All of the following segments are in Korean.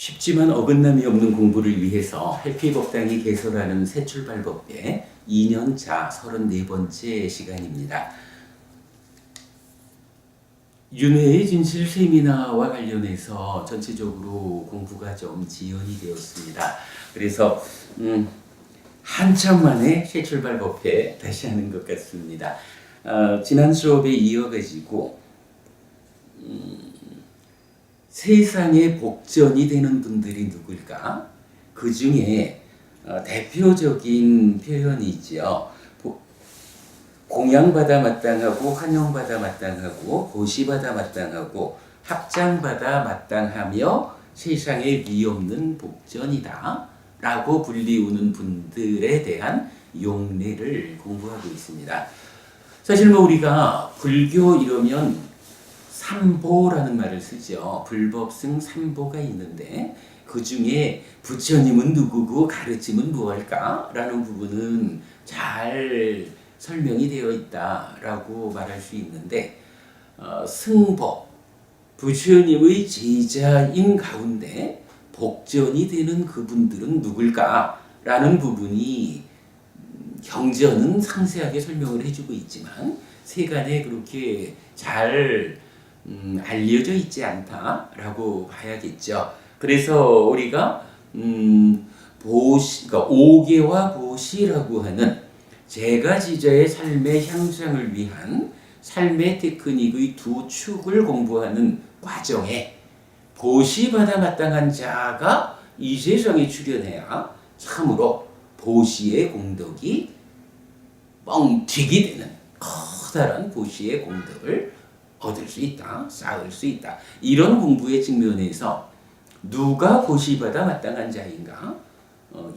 쉽지만 어긋남이 없는 공부를 위해서 해피법당이 개설하는 새출발법회 2년차 34번째 시간입니다. 윤회의 진실 세미나와 관련해서 전체적으로 공부가 좀 지연이 되었습니다. 그래서 한참 만에 새출발법회 다시 하는 것 같습니다. 지난 수업에 이어가지고 세상의 복전이 되는 분들이 누굴까? 그 중에 대표적인 표현이 있죠. 공양받아 마땅하고 환영받아 마땅하고 보시받아 마땅하고 합장받아 마땅하며 세상에 위없는 복전이다 라고 불리우는 분들에 대한 용례를 공부하고 있습니다. 사실 우리가 불교 이러면 삼보라는 말을 쓰죠. 불법승 삼보가 있는데 그 중에 부처님은 누구고 가르침은 무엇일까? 라는 부분은 잘 설명이 되어 있다라고 말할 수 있는데 승보, 부처님의 제자인 가운데 복전이 되는 그분들은 누굴까? 라는 부분이 경전은 상세하게 설명을 해주고 있지만 세간에 그렇게 잘 알려져 있지 않다라고 봐야겠죠. 그래서 우리가 그러니까 오계와 보시라고 하는 제가지자의 삶의 향상을 위한 삶의 테크닉의 두 축을 공부하는 과정에 보시받아 마땅한 자가 이 세상에 출현해야 참으로 보시의 공덕이 뻥튀기 되는 커다란 보시의 공덕을 얻을 수 있다, 쌓을 수 있다. 이런 공부의 측면에서 누가 보시받아 마땅한 자인가?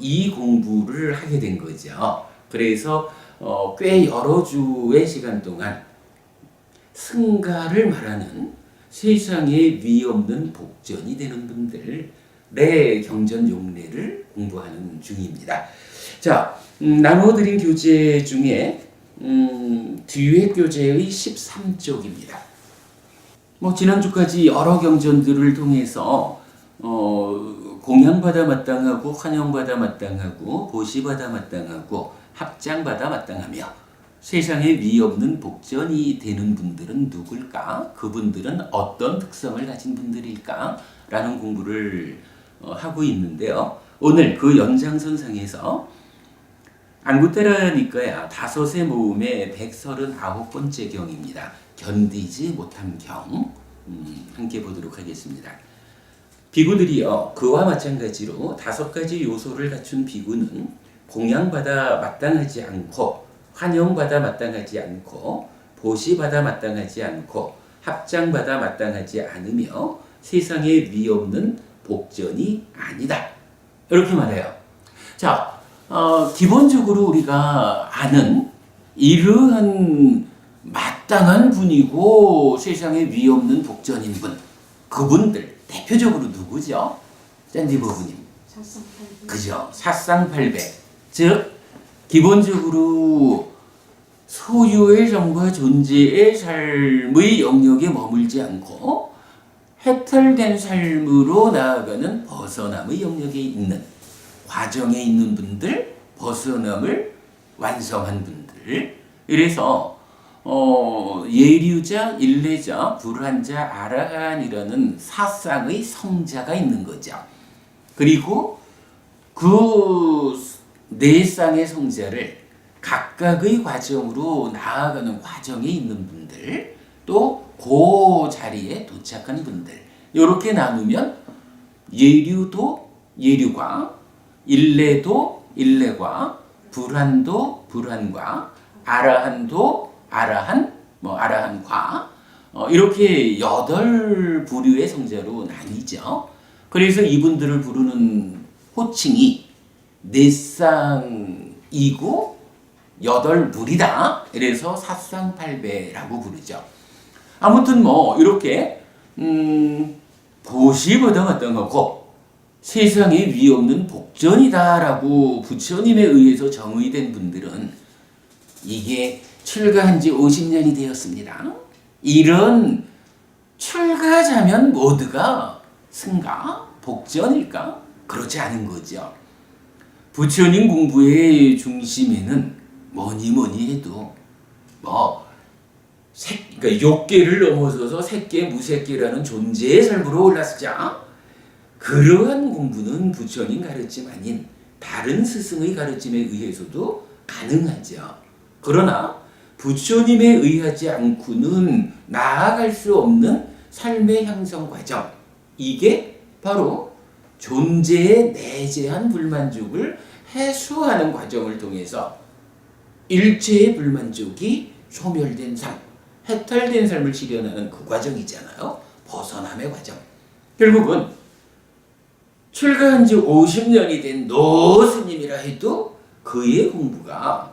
이 공부를 하게 된 거죠. 그래서 꽤 여러 주의 시간 동안 승가를 말하는 세상에 위없는 복전이 되는 분들의 경전 용례를 공부하는 중입니다. 자, 나눠드린 교재 중에 뒤에 교재의 13쪽입니다. 지난주까지 여러 경전들을 통해서 공양받아 마땅하고 환영받아 마땅하고 보시받아 마땅하고 합장받아 마땅하며 세상에 위없는 복전이 되는 분들은 누굴까? 그분들은 어떤 특성을 가진 분들일까? 라는 공부를 하고 있는데요. 오늘 그 연장선상에서 안구테라 니까야 다섯의 모음의 139번째 경입니다. 견디지 못한 경 함께 보도록 하겠습니다. 비구들이요 그와 마찬가지로 5가지 요소를 갖춘 비구는 공양받아 마땅하지 않고 환영받아 마땅하지 않고 보시받아 마땅하지 않고 합장받아 마땅하지 않으며 세상에 위없는 복전이 아니다. 이렇게 말해요. 자, 기본적으로 우리가 아는 이러한 마땅한 분이고 세상에 위없는 복전인 분, 그분들 대표적으로 누구죠? 짠디버부님. 그죠? 사쌍팔배. 즉 기본적으로 소유의 정과 존재의 삶의 영역에 머물지 않고 해탈된 삶으로 나아가는 벗어남의 영역에 있는 과정에 있는 분들, 벗어남을 완성한 분들. 이래서 예류자, 일례자, 불환자, 아라한이라는 사쌍의 성자가 있는 거죠. 그리고 그 네 쌍의 성자를 각각의 과정으로 나아가는 과정에 있는 분들, 또 그 자리에 도착한 분들, 이렇게 나누면 예류도 예류과 일례도 일례과 불환도 불환과 아라한도 아라한, 아라한과 이렇게 8부류의 성자로 나뉘죠. 그래서 이분들을 부르는 호칭이 네쌍이고 8물이다. 그래서 사쌍팔배라고 부르죠. 아무튼 이렇게 보시보다 마땅하고 세상에 위없는 복전이다라고 부처님에 의해서 정의된 분들은 이게 출가한 지 50년이 되었습니다. 이런 출가자면 모두가 승가, 복전일까? 그렇지 않은 거죠. 부처님 공부의 중심에는 뭐니 해도 그러니까 욕계를 넘어서서 색계, 무색계라는 존재의 삶으로 올랐자 그러한 공부는 부처님 가르침 아닌 다른 스승의 가르침에 의해서도 가능하죠. 그러나 부처님에 의하지 않고는 나아갈 수 없는 삶의 향성 과정, 이게 바로 존재의 내재한 불만족을 해소하는 과정을 통해서 일체의 불만족이 소멸된 삶, 해탈된 삶을 실현하는 그 과정이잖아요. 벗어남의 과정. 결국은 출가한 지 50년이 된 노스님이라 해도 그의 공부가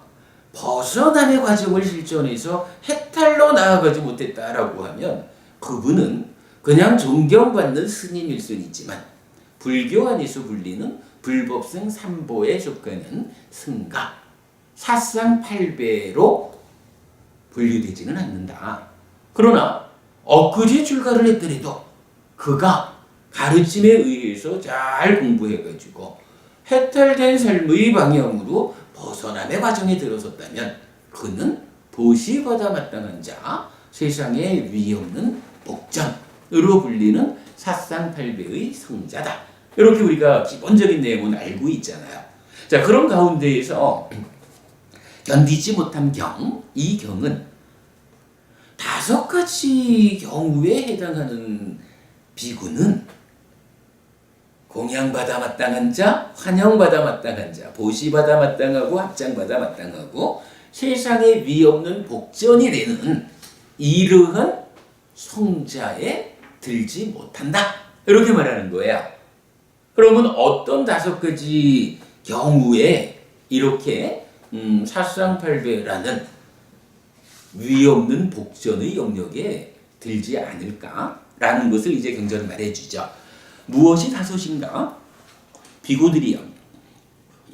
벗어남의 과정을 실천해서 해탈로 나아가지 못했다라고 하면 그분은 그냥 존경받는 스님일 수는 있지만 불교 안에서 불리는 불법승 삼보에 속하는 승가, 사상팔배로 분류되지는 않는다. 그러나 엊그제 출가를 했더라도 그가 가르침에 의해서 잘 공부해가지고 해탈된 삶의 방향으로 벗어남의 과정에 들어섰다면 그는 보시받아 마땅한 자, 세상에 위 없는 복전으로 불리는 사상팔배의 성자다. 이렇게 우리가 기본적인 내용은 알고 있잖아요. 자, 그런 가운데에서 견디지 못한 경, 이 경은 5가지 경우에 해당하는 비구는 공양받아 마땅한 자, 환영받아 마땅한 자, 보시받아 마땅하고 합장받아 마땅하고 세상에 위 없는 복전이 되는 이러한 성자에 들지 못한다. 이렇게 말하는 거예요. 그러면 어떤 5가지 경우에 이렇게 사상팔배라는 위 없는 복전의 영역에 들지 않을까라는 것을 이제 경전은 말해주죠. 무엇이 5인가? 비구들이요.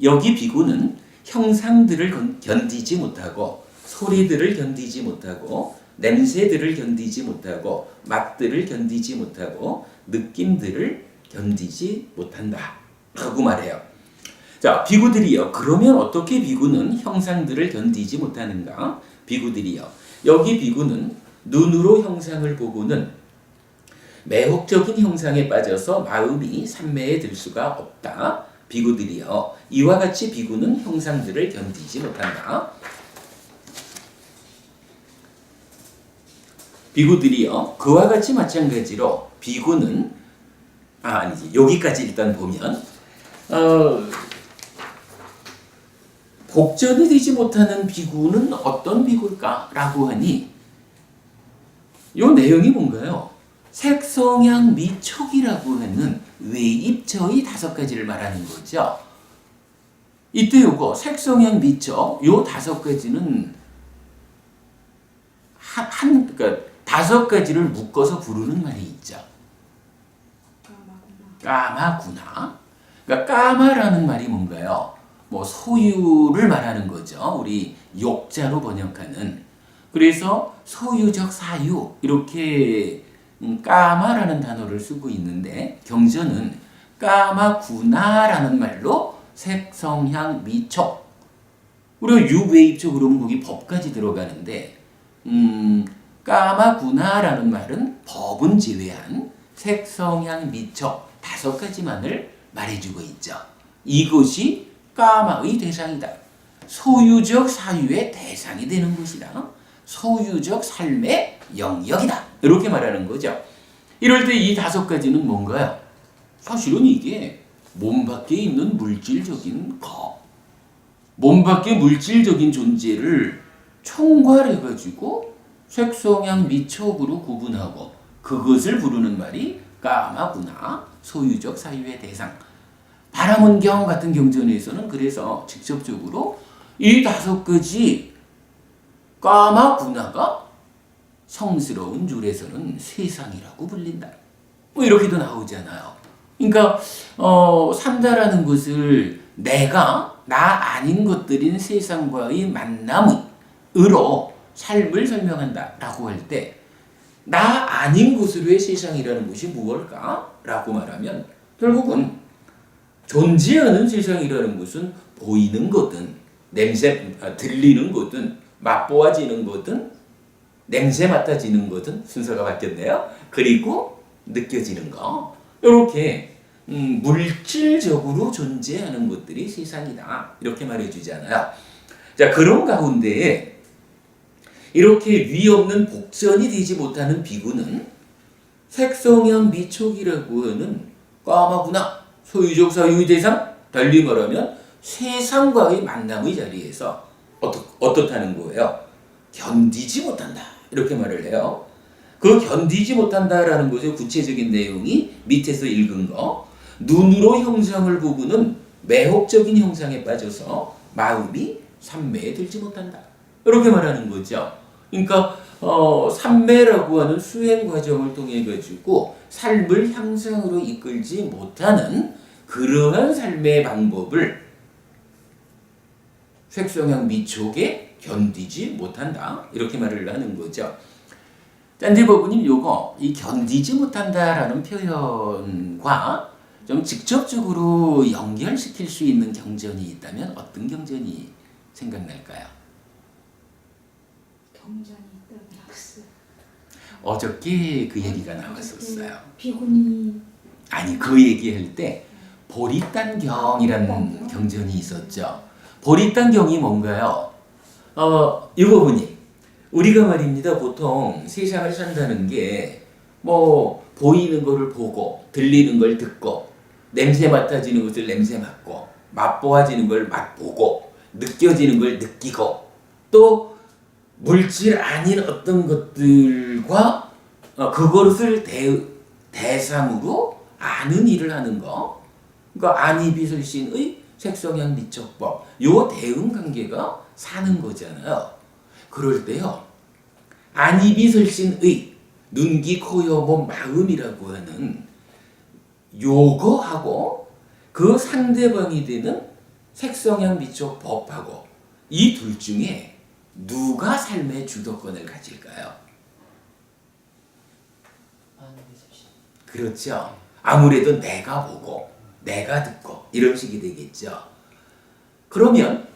여기 비구는 형상들을 견디지 못하고 소리들을 견디지 못하고 냄새들을 견디지 못하고 맛들을 견디지 못하고 느낌들을 견디지 못한다 라고 말해요. 자, 비구들이요. 그러면 어떻게 비구는 형상들을 견디지 못하는가? 비구들이요. 여기 비구는 눈으로 형상을 보고는 매혹적인 형상에 빠져서 마음이 삼매에 들 수가 없다. 비구들이요. 이와 같이 비구는 형상들을 견디지 못한다. 비구들이요. 그와 같이 마찬가지로 비구는 아니지. 여기까지 일단 보면 복전이 되지 못하는 비구는 어떤 비구일까? 라고 하니 이 내용이 뭔가요? 색성향 미촉이라고 하는 외입처의 5가지를 말하는 거죠. 이때 요거 색성향 미촉 요 5가지는 그러니까 5가지를 묶어서 부르는 말이 있죠. 까마구나. 그러니까 까마라는 말이 뭔가요? 뭐 소유를 말하는 거죠. 우리 욕자로 번역하는. 그래서 소유적 사유 이렇게 까마라는 단어를 쓰고 있는데 경전은 까마구나라는 말로 색성향 미촉. 우리가 유외입촉 그러면 거기 법까지 들어가는데 까마구나라는 말은 법은 제외한 색성향 미촉 5가지만을 말해주고 있죠. 이것이 까마의 대상이다. 소유적 사유의 대상이 되는 것이다. 소유적 삶의 영역이다. 이렇게 말하는 거죠. 이럴 때 이 5가지는 뭔가요? 사실은 이게 몸 밖에 있는 물질적인 몸 밖의 물질적인 존재를 총괄해가지고 색성향 미촉으로 구분하고 그것을 부르는 말이 까마구나, 소유적 사유의 대상. 바라문경 같은 경전에서는 그래서 직접적으로 이 5가지 까마구나가 성스러운 줄에서는 세상이라고 불린다. 뭐 이렇게도 나오잖아요. 그러니까 삼다라는 것을 내가 나 아닌 것들인 세상과의 만남으로 삶을 설명한다라고 할 때 나 아닌 것으로의 세상이라는 것이 무엇일까? 라고 말하면 결국은 존재하는 세상이라는 것은 보이는 거든 들리는 거든 맛보아지는 거든 냄새 맡아지는 거든 순서가 바뀌었네요. 그리고 느껴지는 거 이렇게 물질적으로 존재하는 것들이 세상이다 이렇게 말해주잖아요. 자, 그런 가운데 이렇게 위없는 복전이 되지 못하는 비구는 색성향 미촉이라고 하는 까마구나 소유적 사유의 대상 달리 말하면 세상과의 만남의 자리에서 어떻다는 거예요? 견디지 못한다 이렇게 말을 해요. 그 견디지 못한다라는 것의 구체적인 내용이 밑에서 읽은 거 눈으로 형상을 보고는 매혹적인 형상에 빠져서 마음이 삼매에 들지 못한다 이렇게 말하는 거죠. 그러니까 삼매라고 하는 수행 과정을 통해 가지고 삶을 향상으로 이끌지 못하는 그러한 삶의 방법을 색성향 미촉에 견디지 못한다 이렇게 말을 하는 거죠. 짠디버부님 요거 이 견디지 못한다라는 표현과 좀 직접적으로 연결시킬 수 있는 경전이 있다면 어떤 경전이 생각날까요? 경전이 있다면 학습. 어저께 그 얘기가 나왔었어요. 비구니 아니 그 얘기할 때 보리단경이라는 경전이 있었죠. 보리단경이 뭔가요? 이거 우리가 말입니다. 보통 세상을 산다는 게 뭐 보이는 거를 보고 들리는 걸 듣고 냄새 맡아지는 것을 냄새 맡고 맛보아지는 걸 맛보고 느껴지는 걸 느끼고 또 물질 아닌 어떤 것들과 그것을 대상으로 아는 일을 하는 거. 그러니까 안이비설신의 색성향 미촉법 요 대응 관계가 사는 거잖아요. 그럴 때요. 안이비설신의 눈, 귀, 코, 여, 몸, 마음이라고 하는 요거하고 그 상대방이 되는 색성향 미촉법하고 이 둘 중에 누가 삶의 주도권을 가질까요? 그렇죠. 아무래도 내가 보고 내가 듣고 이런 식이 되겠죠. 그러면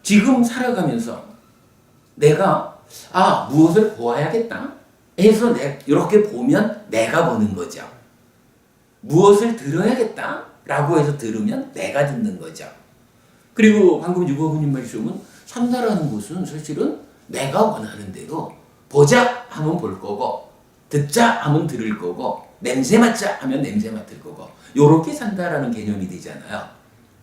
지금 살아가면서 내가 무엇을 보아야겠다 해서 이렇게 보면 내가 보는 거죠. 무엇을 들어야겠다 라고 해서 들으면 내가 듣는 거죠. 그리고 방금 유보부님 말씀은 산다라는 것은 사실은 내가 원하는 대로 보자 하면 볼 거고 듣자 하면 들을 거고 냄새 맡자 하면 냄새 맡을 거고 요렇게 산다라는 개념이 되잖아요.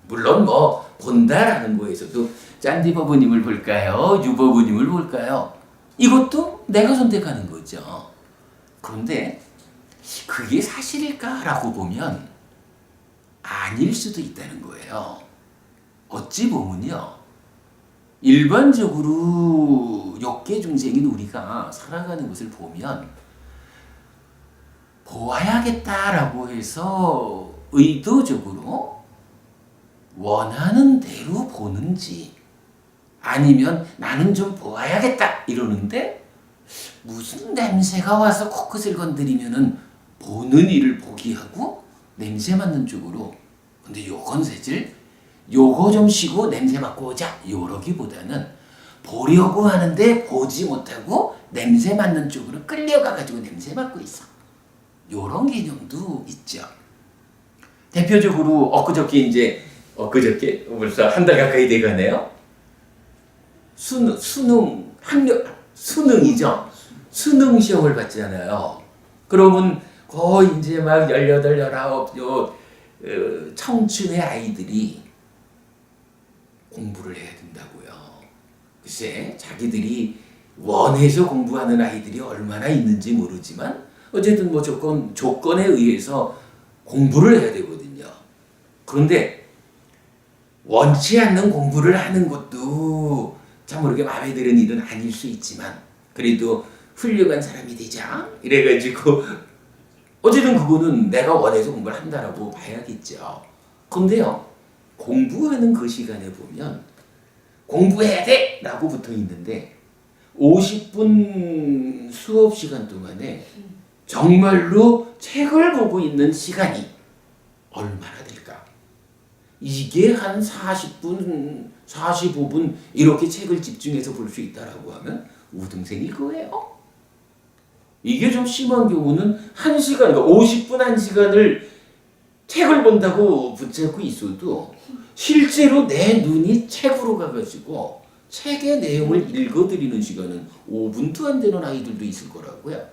물론 뭐 본다라는 거에서도 짠디버부님을 볼까요? 유버부님을 볼까요? 이것도 내가 선택하는 거죠. 그런데 그게 사실일까라고 보면 아닐 수도 있다는 거예요. 어찌 보면요. 일반적으로 역계 중생인 우리가 살아가는 것을 보면 보아야겠다라고 해서 의도적으로 원하는 대로 보는지 아니면 나는 좀 보아야겠다 이러는데 무슨 냄새가 와서 코끝을 건드리면은 보는 이를 포기하고 냄새 맡는 쪽으로 근데 요건 사실 요거 좀 쉬고 냄새 맡고 오자 요러기보다는 보려고 하는데 보지 못하고 냄새 맡는 쪽으로 끌려가가지고 냄새 맡고 있어. 요런 개념도 있죠. 대표적으로 엊그저께 벌써 한 달 가까이 돼가네요. 수능이죠. 수능 시험을 봤잖아요. 그러면 거의 이제 막 18, 19 청춘의 아이들이 공부를 해야 된다고요. 글쎄 자기들이 원해서 공부하는 아이들이 얼마나 있는지 모르지만 어쨌든 뭐 조건에 의해서 공부를 해야 되거든요. 그런데 원치 않는 공부를 하는 것도 참 모르게 마음에 드는 일은 아닐 수 있지만 그래도 훌륭한 사람이 되자 이래가지고 어쨌든 그거는 내가 원해서 공부를 한다라고 봐야겠죠. 그런데요 공부하는 그 시간에 보면 공부해야 돼! 라고 붙어 있는데 50분 수업 시간 동안에 정말로 책을 보고 있는 시간이 얼마나 될까? 이게 한 40분, 45분 이렇게 책을 집중해서 볼 수 있다라고 하면 우등생일 거예요. 이게 좀 심한 경우는 1시간, 그러니까 50분 1시간을 책을 본다고 붙잡고 있어도 실제로 내 눈이 책으로 가가지고 책의 내용을 읽어드리는 시간은 5분도 안 되는 아이들도 있을 거라고요.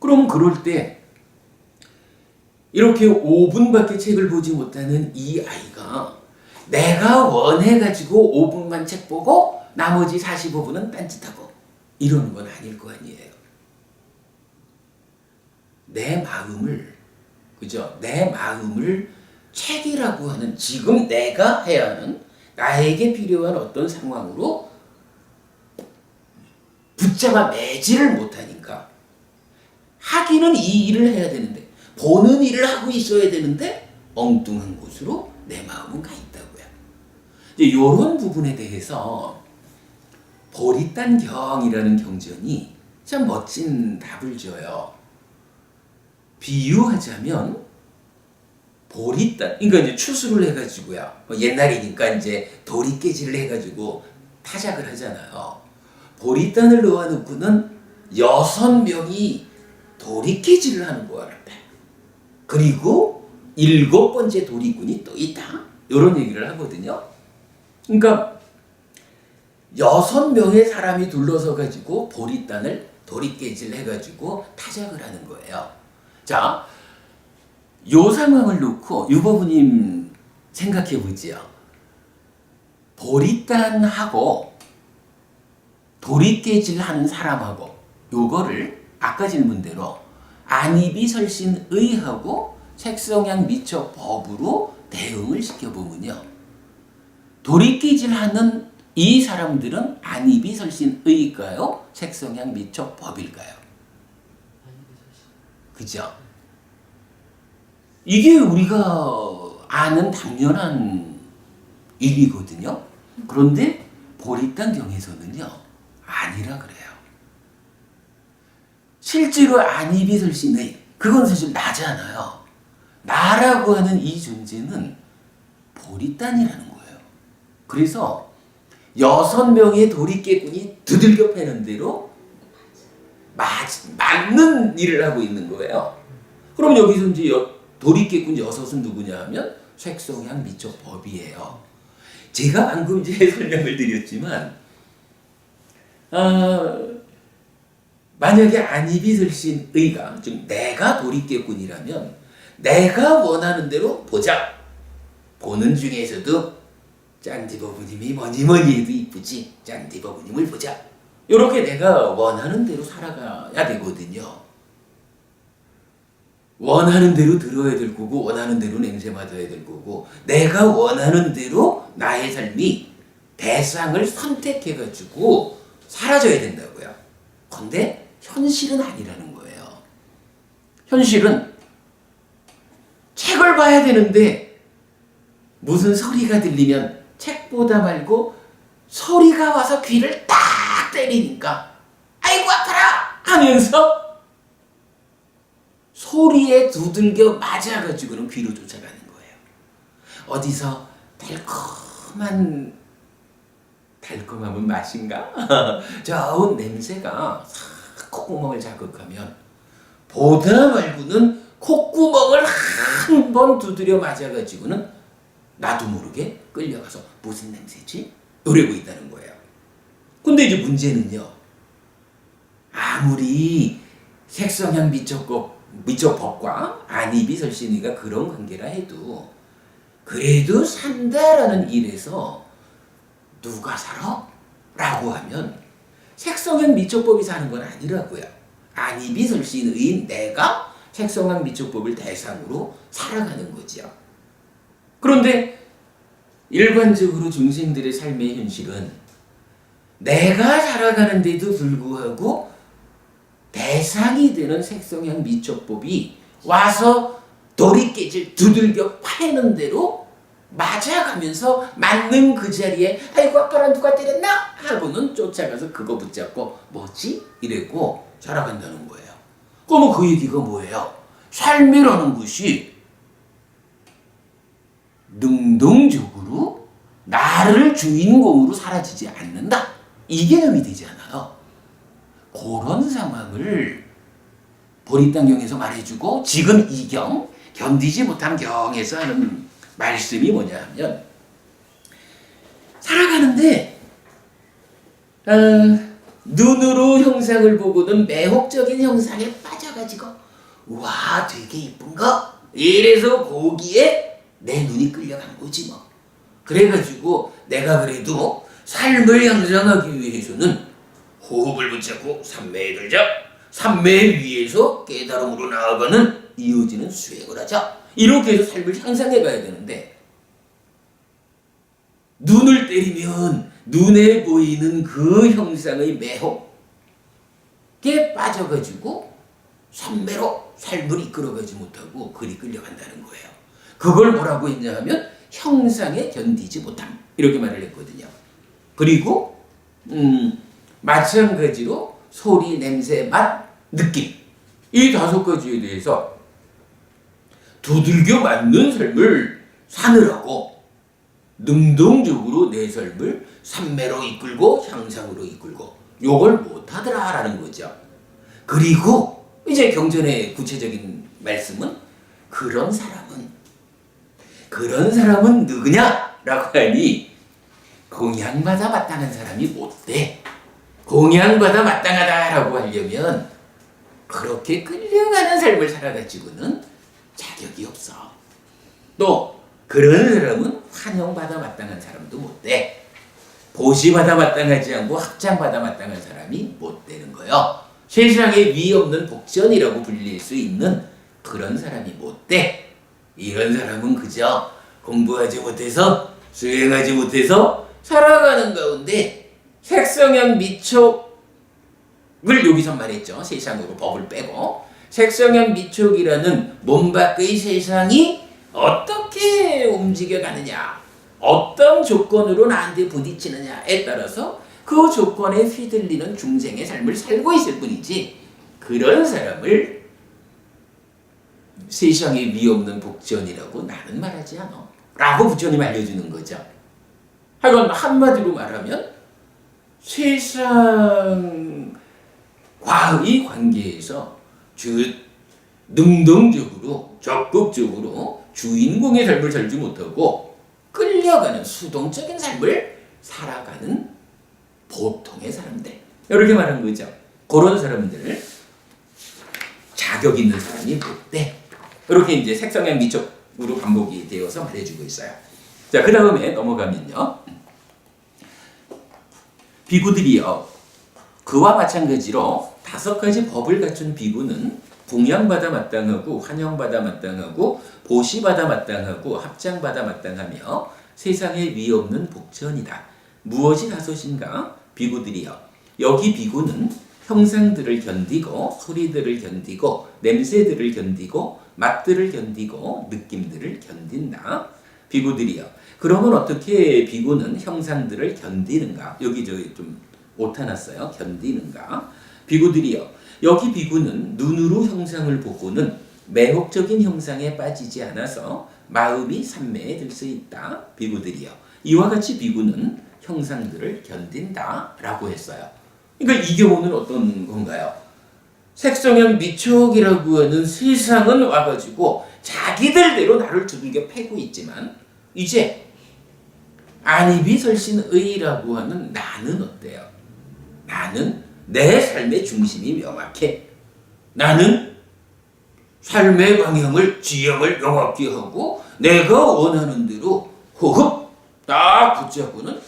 그럼 그럴 때 이렇게 5분밖에 책을 보지 못하는 이 아이가 내가 원해가지고 5분만 책 보고 나머지 45분은 딴짓하고 이러는 건 아닐 거 아니에요. 내 마음을, 그죠? 내 마음을 책이라고 하는 지금 내가 해야 하는 나에게 필요한 어떤 상황으로 붙잡아 매지를 못하니까 하기는 이 일을 해야 되는데 보는 일을 하고 있어야 되는데 엉뚱한 곳으로 내 마음은 가 있다고요. 이제 이런 부분에 대해서 보리단경이라는 경전이 참 멋진 답을 줘요. 비유하자면 보리단, 그러니까 이제 추수를 해가지고요. 옛날이니까 이제 도리깨질을 해가지고 타작을 하잖아요. 보리단을 놓아놓고는 6명이 도리깨질을 하는 거야. 그리고 7번째 도리꾼이 또 있다. 이런 얘기를 하거든요. 그러니까 6명의 사람이 둘러서 가지고 보리단을 도리깨질 해가지고 타작을 하는 거예요. 자, 요 상황을 놓고 유버부님 생각해 보지요. 보리단하고 도리깨질 하는 사람하고 요거를 아까 질문대로 안이비설신의하고 색성향 미처 법으로 대응을 시켜보면요. 도리깨질 하는 이 사람들은 안이비설신의일까요? 색성향 미처 법일까요? 그죠? 이게 우리가 아는 당연한 일이거든요. 그런데 보리단경에서는요, 아니라 그래요. 실제로 안이비설신의, 그건 사실 나잖아요. 나라고 하는 이 존재는 보리단이라는 거예요. 그래서 6명의 도리깨꾼이 두들겨 패는 대로 맞는 일을 하고 있는 거예요. 그럼 여기서 이제 도리깨꾼 6은 누구냐 하면 색성향 미처 법이에요. 제가 방금 이제 설명을 드렸지만 만약에 안이비설신의가 즉 내가 도리깨꾼이라면 내가 원하는 대로 보자. 보는 중에서도 짠디버부님이 뭐니 해도 이쁘지. 짠디버부님을 보자. 이렇게 내가 원하는 대로 살아가야 되거든요. 원하는 대로 들어야 될 거고 원하는 대로 냄새 맡아야 될 거고 내가 원하는 대로 나의 삶이 대상을 선택해가지고 사라져야 된다고요. 근데 현실은 아니라는 거예요. 현실은 책을 봐야 되는데 무슨 소리가 들리면 책보다 말고 소리가 와서 귀를 딱 때리니까 아이고 아파라 하면서 소리에 두들겨 맞아가지고는 귀로 쫓아가는 거예요. 어디서 달콤함은 맛인가? 좋은 냄새가 싹 콧구멍을 자극하면 보다 말고는 콧구멍을 한 번 두드려 맞아가지고는 나도 모르게 끌려가서 무슨 냄새지? 이러고 있다는 거예요. 근데 이제 문제는요. 아무리 색성향 미처법과 안이비설신의가 그런 관계라 해도 그래도 산다라는 일에서 누가 살아? 라고 하면 색성향 미처법이 사는 건 아니라고요. 안이비설신의인 내가 색성향 미처법을 대상으로 살아가는 거죠. 그런데 일반적으로 중생들의 삶의 현실은 내가 살아가는데도 불구하고 대상이 되는 색성향 미처법이 와서 도리깨질 두들겨 파는 대로 맞아가면서 맞는 그 자리에 아이고 아빠랑 누가 때렸나? 하고는 쫓아가서 그거 붙잡고 뭐지? 이래고 살아간다는 거예요. 그러면 그 얘기가 뭐예요? 삶이라는 것이 능동적으로 나를 주인공으로 사라지지 않는다. 이 개념이 되잖아요. 그런 상황을 보리당경에서 말해주고 지금 이 경, 견디지 못한 경에서 하는 말씀이 뭐냐 하면 살아가는데 눈으로 형상을 보고는 매혹적인 형상에 빠져가지고 와 되게 이쁜가? 이래서 거기에 내 눈이 끌려간 거지 뭐. 그래가지고 내가 그래도 삶을 향상하기 위해서는 호흡을 붙잡고 삼매에 들자. 삼매 위에서 깨달음으로 나아가는 이어지는 수행을 하자. 이렇게 해서 삶을 향상해 가야 되는데 눈을 때리면 눈에 보이는 그 형상의 매혹에 빠져가지고 삼매로 삶을 이끌어가지 못하고 그리 끌려간다는 거예요. 그걸 뭐라고 했냐 하면 형상에 견디지 못함 이렇게 말을 했거든요. 그리고 마찬가지로 소리, 냄새, 맛, 느낌 이 5가지에 대해서 두들겨 맞는 삶을 사느라고 능동적으로 내 삶을 삼매로 이끌고 향상으로 이끌고 요걸 못하더라라는 거죠. 그리고 이제 경전의 구체적인 말씀은 그런 사람은 누구냐라고 하니 공양받아 마땅한 사람이 못돼. 공양받아 마땅하다라고 하려면 그렇게 끌려가는 삶을 살아가지고는 자격이 없어. 또 그런 사람은 환영받아 마땅한 사람도 못돼. 보시받아 마땅하지 않고 합장받아 마땅한 사람이 못 되는 거예요. 세상에 위 없는 복전이라고 불릴 수 있는 그런 사람이 못 돼. 이런 사람은 그저 공부하지 못해서 수행하지 못해서 살아가는 가운데 색성향 미촉을 여기서 말했죠. 세상으로 법을 빼고 색성향 미촉이라는 몸 밖의 세상이 어떻게 움직여가느냐, 어떤 조건으로 나한테 부딪히느냐에 따라서 그 조건에 휘둘리는 중생의 삶을 살고 있을 뿐이지 그런 사람을 세상에 위 없는 복전이라고 나는 말하지 않아 라고 부처님 알려주는 거죠. 하여간 한마디로 말하면 세상과의 관계에서 능동적으로 적극적으로 주인공의 삶을 살지 못하고 끌려가는 수동적인 삶을 살아가는 보통의 사람들 이렇게 말하는 거죠. 그런 사람들을 자격 있는 사람이 못 돼. 이렇게 이제 색성향 미촉으로 반복이 되어서 말해주고 있어요. 자, 그 다음에 넘어가면요. 비구들이요. 그와 마찬가지로 5가지 법을 갖춘 비구는 공양받아 마땅하고 환영받아 마땅하고 보시받아 마땅하고 합장받아 마땅하며 세상에 위 없는 복전이다. 무엇이 5인가? 비구들이요. 여기 비구는 형상들을 견디고 소리들을 견디고 냄새들을 견디고 맛들을 견디고 느낌들을 견딘다. 비구들이요. 그러면 어떻게 비구는 형상들을 견디는가? 여기 좀 오타났어요. 견디는가? 비구들이요. 여기 비구는 눈으로 형상을 보고는 매혹적인 형상에 빠지지 않아서 마음이 삼매에 들 수 있다. 비구들이요. 이와 같이 비구는 형상들을 견딘다라고 했어요. 그러니까 이 경우는 어떤 건가요? 색성향 미촉이라고 하는 세상은 와가지고 자기들대로 나를 두들겨 패고 있지만 이제 안이비설신의라고 하는 나는 어때요? 나는 내 삶의 중심이 명확해. 나는 삶의 방향을 지형을 명확히 하고 내가 원하는 대로 호흡 딱 붙잡고는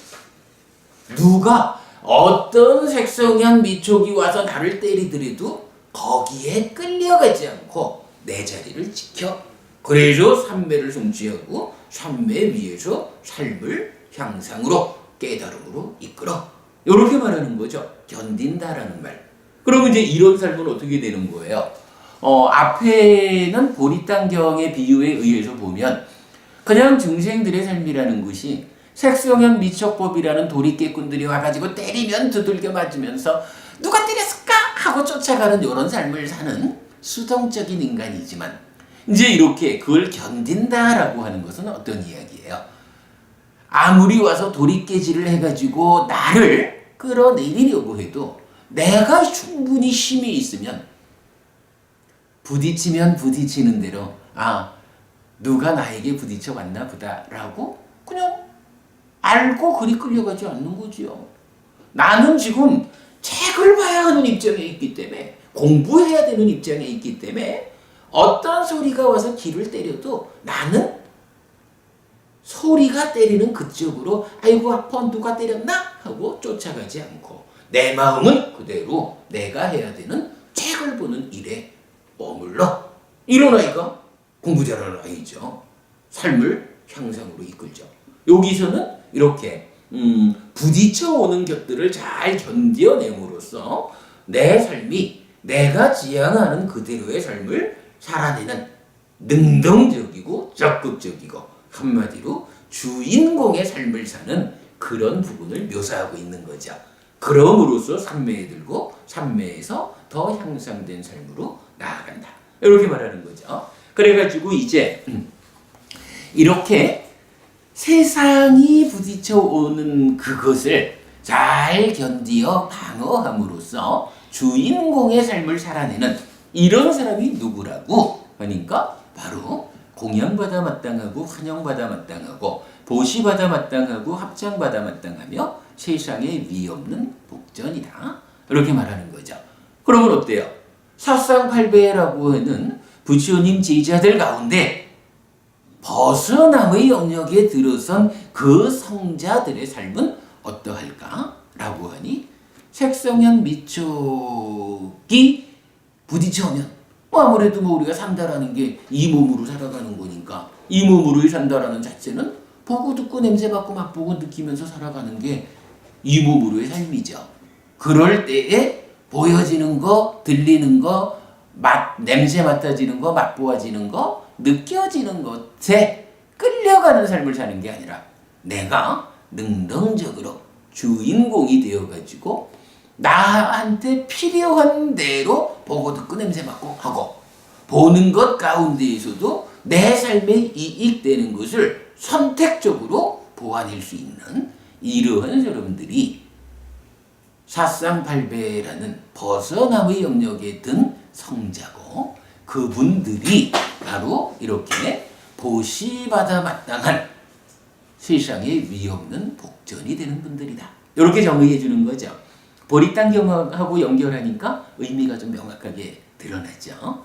누가 어떤 색성향 미촉이 와서 나를 때리더라도 거기에 끌려가지 않고 내 자리를 지켜. 그래서 삼매를 성취하고 삼매 위에서 삶을 향상으로 깨달음으로 이끌어. 이렇게 말하는 거죠. 견딘다라는 말. 그러면 이제 이런 삶은 어떻게 되는 거예요? 앞에는 보리당경의 비유에 의해서 보면 그냥 중생들의 삶이라는 것이 색성향 미촉법이라는 도리깨꾼들이 와가지고 때리면 두들겨 맞으면서 누가 때렸을까 하고 쫓아가는 이런 삶을 사는 수동적인 인간이지만 이제 이렇게 그걸 견딘다라고 하는 것은 어떤 이야기예요? 아무리 와서 도리깨질을 해가지고 나를 끌어내리려고 해도 내가 충분히 힘이 있으면 부딪히면 부딪히는 대로 누가 나에게 부딪혀 왔나 보다라고 그냥 알고 그리 끌려가지 않는 거지요. 나는 지금 책을 봐야 하는 입장에 있기 때문에 공부해야 되는 입장에 있기 때문에 어떤 소리가 와서 귀를 때려도 나는 소리가 때리는 그쪽으로 아이고 아파 누가 때렸나 하고 쫓아가지 않고 내 마음은 그대로 내가 해야 되는 책을 보는 일에 머물러 이런 아이가 공부 잘하는 아이죠. 삶을 향상으로 이끌죠. 여기서는 이렇게 부딪혀오는 것들을 잘 견뎌냄으로써 내 삶이 내가 지향하는 그대로의 삶을 살아내는 능동적이고 적극적이고 한마디로 주인공의 삶을 사는 그런 부분을 묘사하고 있는 거죠. 그럼으로써 삼매에 들고 삼매에서 더 향상된 삶으로 나아간다. 이렇게 말하는 거죠. 그래가지고 이제 이렇게 세상이 부딪혀 오는 그것을 잘 견디어 방어함으로써 주인공의 삶을 살아내는 이런 사람이 누구라고 하니까 바로 공양받아 마땅하고 환영받아 마땅하고 보시받아 마땅하고 합장받아 마땅하며 세상에 위없는 복전이다. 이렇게 말하는 거죠. 그러면 어때요? 사쌍팔배라고 하는 부처님 제자들 가운데 벗어남의 영역에 들어선 그 성자들의 삶은 어떠할까? 라고 하니 색성현 미촉이 부딪혀오면 아무래도 우리가 산다라는 게 이 몸으로 살아가는 거니까 이 몸으로 산다라는 자체는 보고 듣고 냄새 맡고 맛보고 느끼면서 살아가는 게 이 몸으로의 삶이죠. 그럴 때에 보여지는 거, 들리는 거, 냄새 맡아지는 거, 맛보아지는 거, 느껴지는 것에 끌려가는 삶을 사는 게 아니라 내가 능동적으로 주인공이 되어가지고 나한테 필요한 대로 보고 듣고 냄새 맡고 하고 보는 것 가운데에서도 내 삶에 이익되는 것을 선택적으로 보아낼 수 있는 이러한 사람들이 사쌍팔배라는 벗어남의 영역에 든 성자고 그분들이 바로 이렇게 보시받아 마땅한 세상에 위없는 복전이 되는 분들이다. 이렇게 정의해 주는 거죠. 보리땅경하고 연결하니까 의미가 좀 명확하게 드러나죠.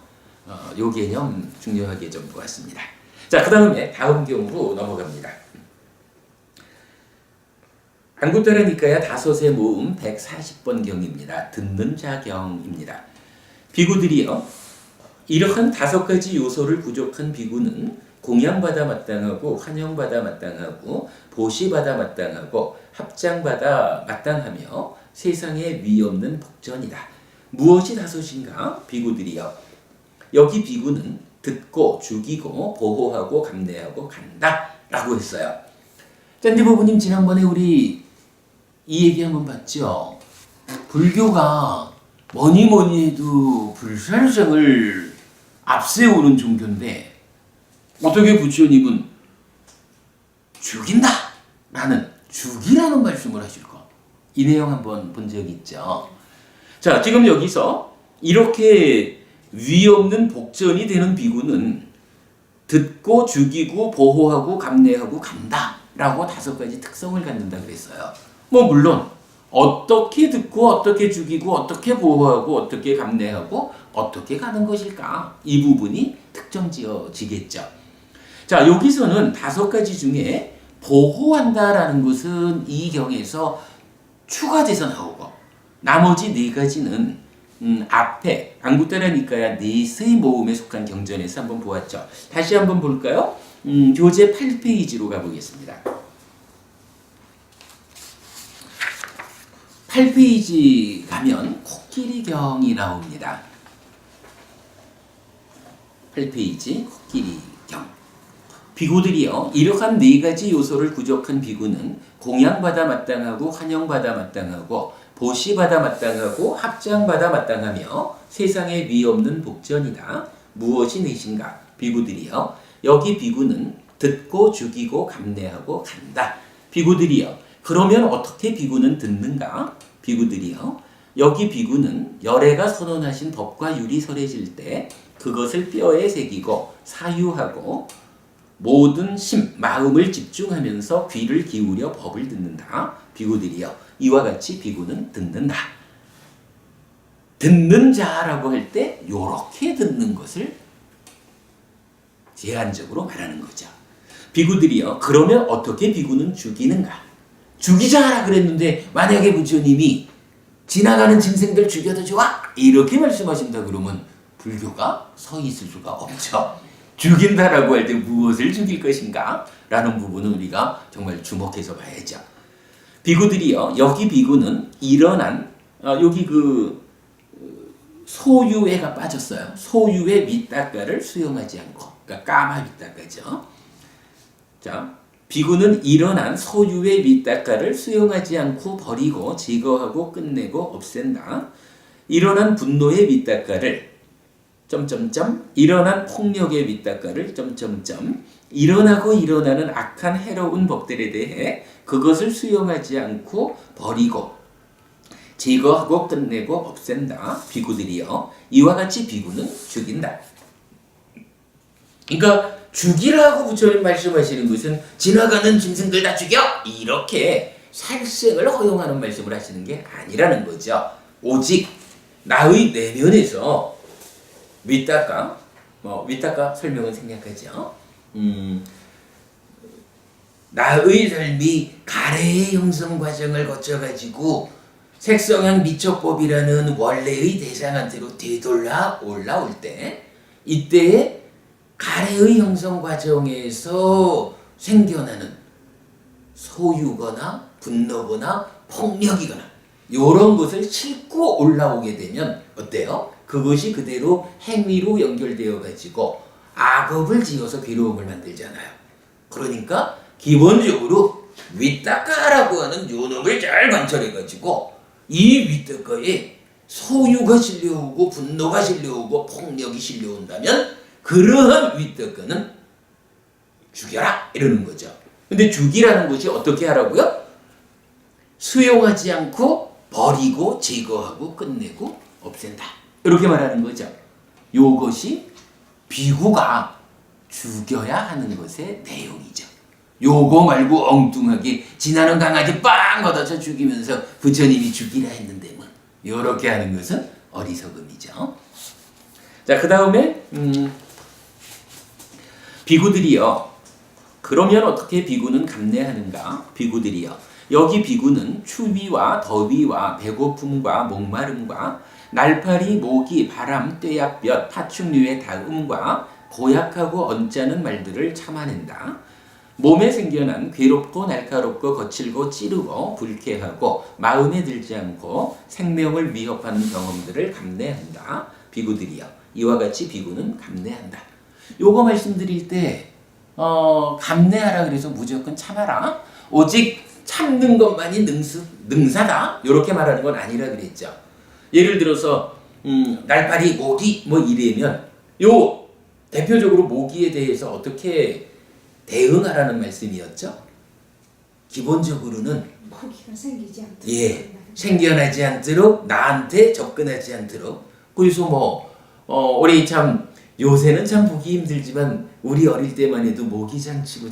요 개념 중요하게 좀 보았습니다. 자, 그 다음에 다음 경으로 넘어갑니다. 안구따라 니까야 다섯의 모음 140번 경입니다. 듣는 자경입니다. 비구들이요, 이러한 다섯 가지 요소를 부족한 비구는 공양받아 마땅하고 환영받아 마땅하고 보시받아 마땅하고 합장받아 마땅하며 세상에 위없는 복전이다. 무엇이 다섯인가? 비구들이요, 여기 비구는 듣고 죽이고 보호하고 감내하고 간다 라고 했어요. 짠디부부님 지난번에 우리 이 얘기 한번 봤죠? 불교가 뭐니 해도 불살생을 앞세우는 종교인데 어떻게 부처님은 죽인다 라는 죽이라는 말씀을 하실까? 이 내용 한번 본 적이 있죠. 자, 지금 여기서 이렇게 위없는 복전이 되는 비구는 듣고 죽이고 보호하고 감내하고 간다 라고 다섯 가지 특성을 갖는다 그랬어요. 물론 어떻게 듣고 어떻게 죽이고 어떻게 보호하고 어떻게 감내하고 어떻게 가는 것일까? 이 부분이 특정 지어지겠죠. 자, 여기서는 다섯 가지 중에 보호한다라는 것은 이 경에서 추가돼서 나오고 나머지 네 가지는 앞에 안구따라 니까야 넷의 모음에 속한 경전에서 한번 보았죠. 다시 한번 볼까요? 교재 8페이지로 가보겠습니다. 8페이지 가면 코끼리경이 나옵니다. 8페이지 코끼리경. 비구들이요, 이러한 네 가지 요소를 부족한 비구는 공양받아 마땅하고 환영받아 마땅하고 보시받아 마땅하고 합장받아 마땅하며 세상에 위없는 복전이다. 무엇이 넷인가? 비구들이여. 여기 비구는 듣고 죽이고 감내하고 간다. 비구들이여. 그러면 어떻게 비구는 듣는가? 비구들이여. 여기 비구는 열애가 선언하신 법과 율이 설해질 때 그것을 뼈에 새기고 사유하고 모든 심, 마음을 집중하면서 귀를 기울여 법을 듣는다. 비구들이여. 이와 같이 비구는 듣는다. 듣는 자라고 할 때 요렇게 듣는 것을 제한적으로 말하는 거죠. 비구들이여. 그러면 어떻게 비구는 죽이는가? 죽이자라 그랬는데 만약에 부처님이 지나가는 짐승들 죽여도 좋아? 이렇게 말씀하신다 그러면 불교가 서 있을 수가 없죠. 죽인다라고 할 때 무엇을 죽일 것인가? 라는 부분은 우리가 정말 주목해서 봐야죠. 비구들이여. 여기 비구는 일어난 여기 소유애가 빠졌어요. 소유의 밑닦아를 수용하지 않고, 그러니까 까마 밑닦아죠. 자, 비구는 일어난 소유의 밑닦아를 수용하지 않고 버리고 제거하고 끝내고 없앤다. 일어난 분노의 밑닦아를 일어난 폭력의 밑닦아를 일어나고 일어나는 악한 해로운 법들에 대해 그것을 수용하지 않고 버리고 제거하고 끝내고 없앤다. 비구들이여. 이와 같이 비구는 죽인다. 그러니까 죽이라고 부처님 말씀하시는 것은 지나가는 짐승들 다 죽여! 이렇게 살생을 허용하는 말씀을 하시는 게 아니라는 거죠. 오직 나의 내면에서 밑닦아, 밑닦아 설명은 생략하죠. 나의 삶이 가래의 형성 과정을 거쳐가지고 색성향 미처법이라는 원래의 대상한테로 되돌아 올라올 때, 이때에 가래의 형성 과정에서 생겨나는 소유거나 분노거나 폭력이거나 이런 것을 싣고 올라오게 되면 어때요? 그것이 그대로 행위로 연결되어 가지고 악업을 지어서 괴로움을 만들잖아요. 그러니까 기본적으로 위닦아라고 하는 요놈을 잘 관찰해 가지고 이 위닦아에 소유가 실려오고 분노가 실려오고 폭력이 실려온다면 그러한 위닦아는 죽여라 이러는 거죠. 근데 죽이라는 것이 어떻게 하라고요? 수용하지 않고 버리고 제거하고 끝내고 없앤다. 이렇게 말하는 거죠. 요것이 비구가 죽여야 하는 것의 내용이죠. 요거 말고 엉뚱하게 지나는 강아지 빵 걷어서 죽이면서 부처님이 죽이라 했는데 뭐 요렇게 하는 것은 어리석음이죠. 자, 그 다음에 비구들이여. 그러면 어떻게 비구는 감내하는가? 비구들이여. 여기 비구는 추위와 더위와 배고픔과 목마름과 날파리, 모기, 바람, 떼약볕, 파충류의 다음과 고약하고 언짢은 말들을 참아낸다. 몸에 생겨난 괴롭고 날카롭고 거칠고 찌르고 불쾌하고 마음에 들지 않고 생명을 위협하는 경험들을 감내한다. 비구들이여. 이와 같이 비구는 감내한다. 요거 말씀드릴 때 감내하라 그래서 무조건 참아라. 오직 참는 것만이 능사다. 이렇게 말하는 건 아니라 그랬죠. 예를 들어서 날파리, 모기 뭐 이래면 요 대표적으로 모기에 대해서 어떻게 대응하라는 말씀이었죠. 기본적으로는 모기가 생기지 않도록. 예, 생겨나지 않도록 나한테 접근하지 않도록. 그래서 우리 참 요새는 참 보기 힘들지만 우리 어릴 때만 해도 모기장 치고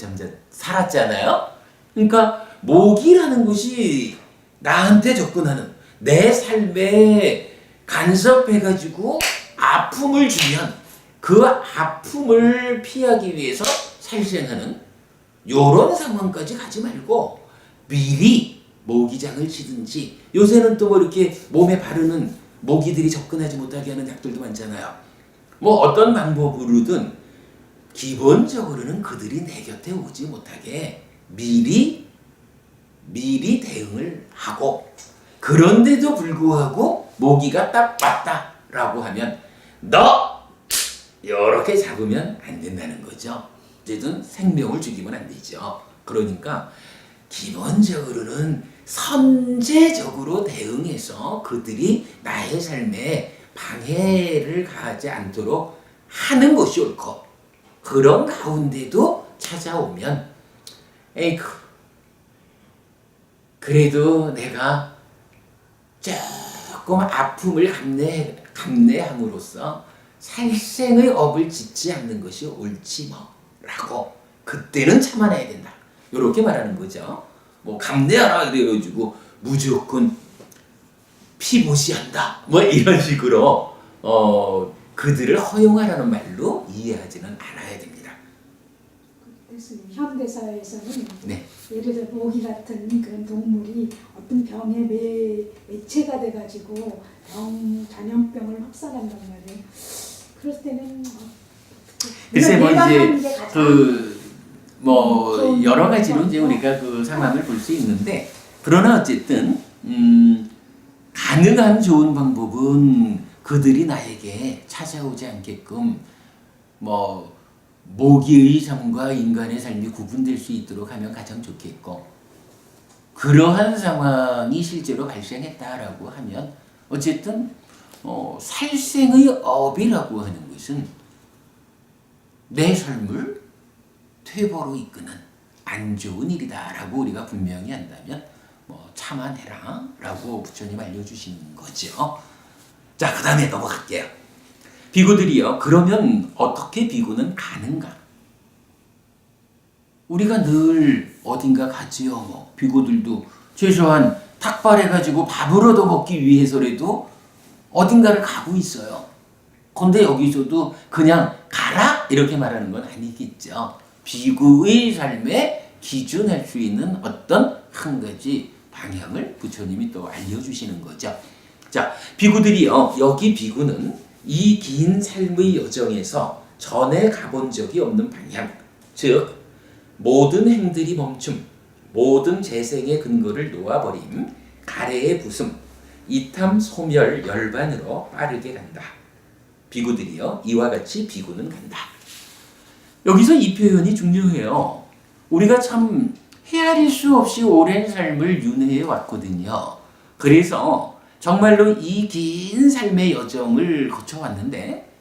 살았잖아요. 그러니까 모기라는 것이 나한테 접근하는 내 삶에 간섭해가지고 아픔을 주면 그 아픔을 피하기 위해서 살생하는 요런 상황까지 가지 말고 미리 모기장을 치든지, 요새는 또 뭐 이렇게 몸에 바르는 모기들이 접근하지 못하게 하는 약들도 많잖아요. 뭐 어떤 방법으로든 기본적으로는 그들이 내 곁에 오지 못하게 미리 대응을 하고, 그런데도 불구하고 모기가 딱 왔다라고 하면 너 이렇게 잡으면 안 된다는 거죠. 어쨌든 생명을 죽이면 안 되죠. 그러니까 기본적으로는 선제적으로 대응해서 그들이 나의 삶에 방해를 가하지 않도록 하는 것이 옳고, 그런 가운데도 찾아오면 에이쿠 그래도 내가 조금 아픔을 감내함으로써 살생의 업을 짓지 않는 것이 옳지 뭐라고 그때는 참아내야 된다. 이렇게 말하는 거죠. 뭐 감내하라 이래가지고 무조건 피보시한다. 뭐 이런 식으로 그들을 허용하라는 말로 이해하지는 않아야 됩니다. 그래서 현대사회에서는 네. 예를 들어 모기 같은 그런 동물이 어떤 병의 매체가 돼가지고 전염병을 확산한단 말이에요. 그럴 때는 글쎄 뭐 예방하는 이제 게 가장 그 뭐 좋은 여러 가지로 이제 방법. 우리가 그 상황을 볼 수 있는데 그러나 어쨌든 가능한 좋은 방법은 그들이 나에게 찾아오지 않게끔 뭐 모기의 삶과 인간의 삶이 구분될 수 있도록 하면 가장 좋겠고 그러한 상황이 실제로 발생했다라고 하면 어쨌든 살생의 업이라고 하는 것은 내 삶을 퇴보로 이끄는 안 좋은 일이다라고 우리가 분명히 한다면 뭐 참아내라라고 부처님 알려주시는 거죠. 자, 그 다음에 넘어갈게요. 비구들이요. 그러면 어떻게 비구는 가는가? 우리가 늘 어딘가 가지요. 뭐 비구들도 최소한 탁발해가지고 밥을 얻어 먹기 위해서라도 어딘가를 가고 있어요. 근데 여기서도 그냥 가라 이렇게 말하는 건 아니겠죠. 비구의 삶에 기준할 수 있는 어떤 한 가지 방향을 부처님이 또 알려주시는 거죠. 자, 비구들이요. 여기 비구는 이 긴 삶의 여정에서 전에 가본 적이 없는 방향, 즉 모든 행들이 멈춤, 모든 재생의 근거를 놓아버림, 가래의 부숨, 이탐, 소멸, 열반으로 빠르게 간다. 비구들이요. 이와 같이 비구는 간다. 여기서 이 표현이 중요해요. 우리가 참 헤아릴 수 없이 오랜 삶을 윤회해 왔거든요. 그래서 정말로 이 긴 삶의 여정을 거쳐왔는데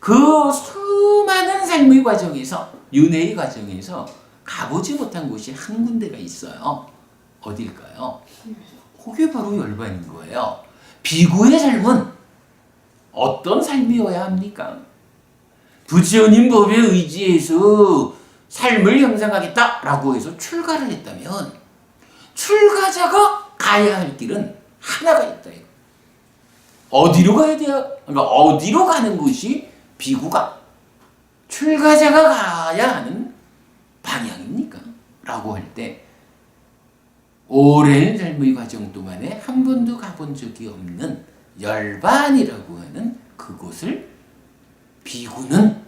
그 수많은 삶의 과정에서 윤회의 과정에서 가보지 못한 곳이 한 군데가 있어요. 어딜까요? 그게 바로 열반인 거예요. 비구의 삶은 어떤 삶이어야 합니까? 부처님 법에 의지해서 삶을 형성하겠다라고 해서 출가를 했다면 출가자가 가야 할 길은 하나가 있다. 어디로 가야 돼요? 그러니까 어디로 가는 것이 비구가 출가자가 가야 하는 방향입니까? 라고 할 때 오랜 삶의 과정 동안에 한 번도 가본 적이 없는 열반이라고 하는 그곳을 비구는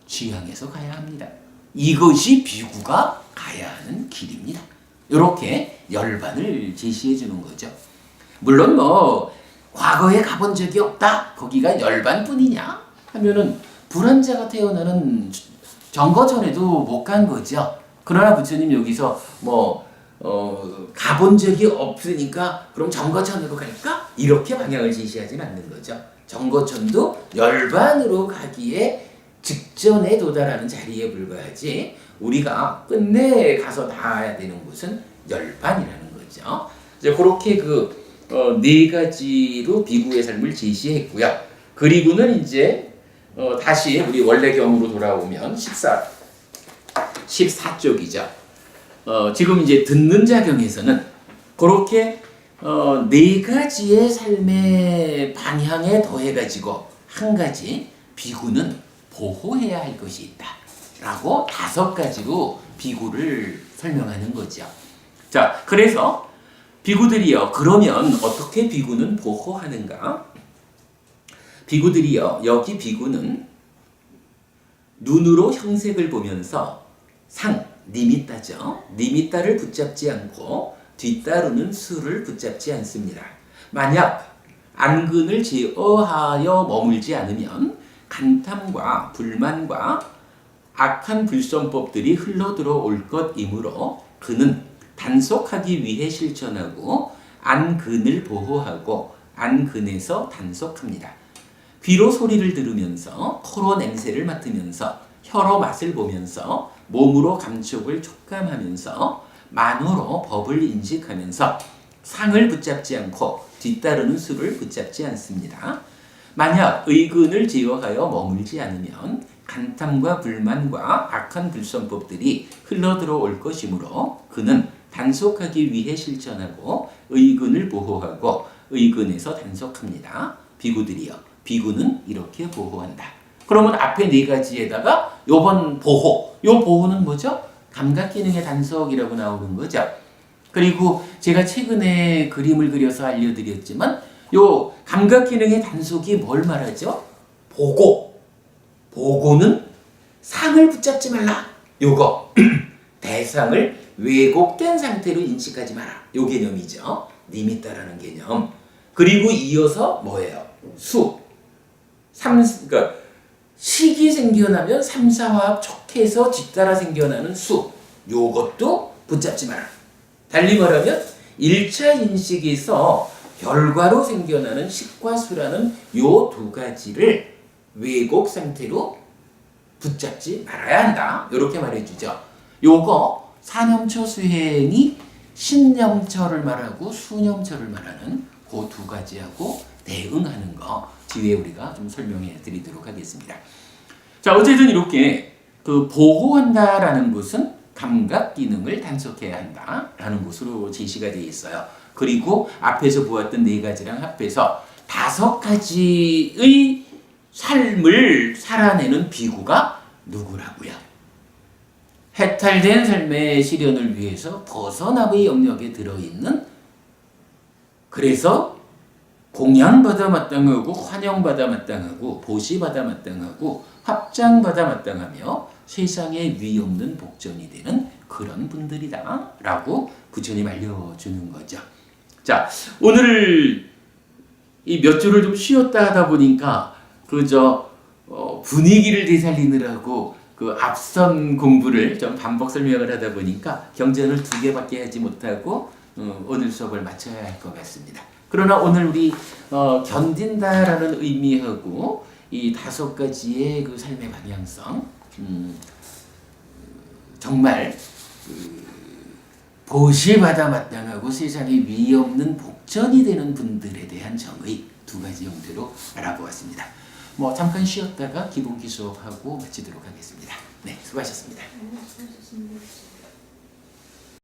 지향해서 가야 합니다. 이것이 비구가 가야 하는 길입니다. 이렇게 열반을 제시해 주는 거죠. 물론 뭐 과거에 가본 적이 없다. 거기가 열반뿐이냐 하면은 불환자가 태어나는 정거 전에도 못 간 거죠. 그러나 부처님 여기서 뭐 가본 적이 없으니까 그럼 정거천으로 갈까? 이렇게 방향을 제시하지는 않는 거죠. 정거천도 열반으로 가기에 직전에 도달하는 자리에 불과하지 우리가 끝내 가서 닿아야 되는 곳은 열반이라는 거죠. 이제 그렇게 네 가지로 비구의 삶을 제시했고요. 그리고는 이제 다시 우리 원래 경으로 돌아오면 14쪽이죠. 지금 이제 듣는 자경에서는 그렇게 네 가지의 삶의 방향에 더해가지고 한 가지 비구는 보호해야 할 것이 있다. 라고 5가지로 비구를 설명하는 거죠. 자, 그래서 비구들이요. 그러면 어떻게 비구는 보호하는가? 비구들이요. 여기 비구는 눈으로 형색을 보면서 니미따죠. 니미따를 붙잡지 않고 뒤따르는 수를 붙잡지 않습니다. 만약 안근을 제어하여 머물지 않으면 간탐과 불만과 악한 불선법들이 흘러들어올 것이므로 그는 단속하기 위해 실천하고 안근을 보호하고 안근에서 단속합니다. 귀로 소리를 들으면서 코로 냄새를 맡으면서 혀로 맛을 보면서 몸으로 감촉을 촉감하면서 만으로 법을 인식하면서 상을 붙잡지 않고 뒤따르는 수를 붙잡지 않습니다. 만약 의근을 제어하여 머물지 않으면 간탐과 불만과 악한 불성법들이 흘러들어올 것이므로 그는 단속하기 위해 실천하고 의근을 보호하고 의근에서 단속합니다. 비구들이여, 비구는 이렇게 보호한다. 그러면 앞에 네 가지에다가 요번 보호, 요 보호는 뭐죠? 감각기능의 단속이라고 나오는 거죠. 그리고 제가 최근에 그림을 그려서 알려드렸지만 요 감각기능의 단속이 뭘 말하죠? 보고. 보고는 상을 붙잡지 말라. 요거 대상을 왜곡된 상태로 인식하지 마라. 요 개념이죠. 리미따라는 개념. 그리고 이어서 뭐예요? 수. 그러니까 식이 생겨나면 삼사화합 촉해서 뒤따라 생겨나는 수. 요것도 붙잡지 마라. 달리 말하면 1차 인식에서 결과로 생겨나는 식과 수라는 요 두 가지를 왜곡 상태로 붙잡지 말아야 한다. 이렇게 말해주죠. 요거 사념처 수행이 신념처를 말하고 수념처를 말하는 그 두 가지하고 대응하는 거 뒤에 우리가 좀 설명해 드리도록 하겠습니다. 자, 어쨌든 이렇게 그 보호한다라는 것은 감각 기능을 단속해야 한다라는 것으로 제시가 되어 있어요. 그리고 앞에서 보았던 네 가지랑 합해서 5가지의 삶을 살아내는 비구가 누구라고요? 해탈된 삶의 실현을 위해서 벗어남의 영역에 들어있는, 그래서 공양받아 마땅하고 환영받아 마땅하고 보시받아 마땅하고 합장받아 마땅하며 세상에 위 없는 복전이 되는 그런 분들이다 라고 부처님 알려주는 거죠. 자, 오늘 이 몇 주를 좀 쉬었다 하다 보니까 분위기를 되살리느라고 그 앞선 공부를 좀 반복 설명을 하다 보니까 경전을 2개밖에 하지 못하고 오늘 수업을 마쳐야 할 것 같습니다. 그러나 오늘 우리 견딘다라는 의미하고 이 5가지의 그 삶의 방향성, 정말 보시받아 마땅하고 세상에 위 없는 복전이 되는 분들에 대한 정의 2가지 형태로 알아보았습니다. 잠깐 쉬었다가 기본기 수업하고 마치도록 하겠습니다. 네, 수고하셨습니다. 수고하셨습니다.